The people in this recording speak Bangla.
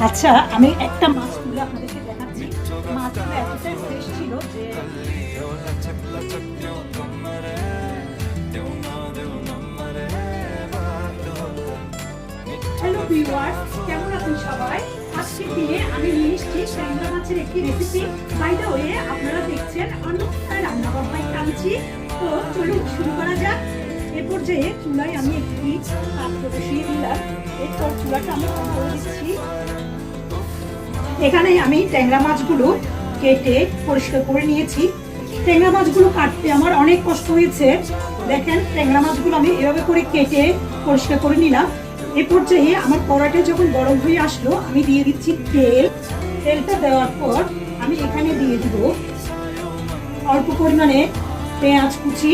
আচ্ছা, আমি একটা মাছ তুলে আপনাদেরকে দেখাচ্ছি। মাছগুলো এতটাই ফ্রেশ ছিল যে হ্যালো ভিউয়ার্স, কেমন আছেন সবাই? আজকের দিনে আমি নিয়ে এসেছি ট্যাংরা মাছের একটি রেসিপি। বাই দ্য ওয়ে, আপনারা দেখছেন অনন্যার রান্না বান্নায় কাঞ্চি। তো চলুন শুরু করা যাক। এ পর্যায়ে চুলায় আমি একটি পাত্র বসিয়ে দিলাম। এরপর চুলাটা আমি অন করে দিচ্ছি। এখানে আমি ট্যাংরা মাছগুলো কেটে পরিষ্কার করে নিয়েছি। ট্যাংরা মাছগুলো কাটতে আমার অনেক কষ্ট হয়েছে। দেখেন, ট্যাংরা মাছগুলো আমি এভাবে করে কেটে পরিষ্কার করে নিলাম। এ পর্যায়ে আমার কড়াইটা যখন গরম হয়ে আসলো, আমি দিয়ে দিচ্ছি তেল। তেলটা দেওয়ার পর আমি এখানে দিয়ে দিব অল্প পরিমাণে পেঁয়াজ কুচি,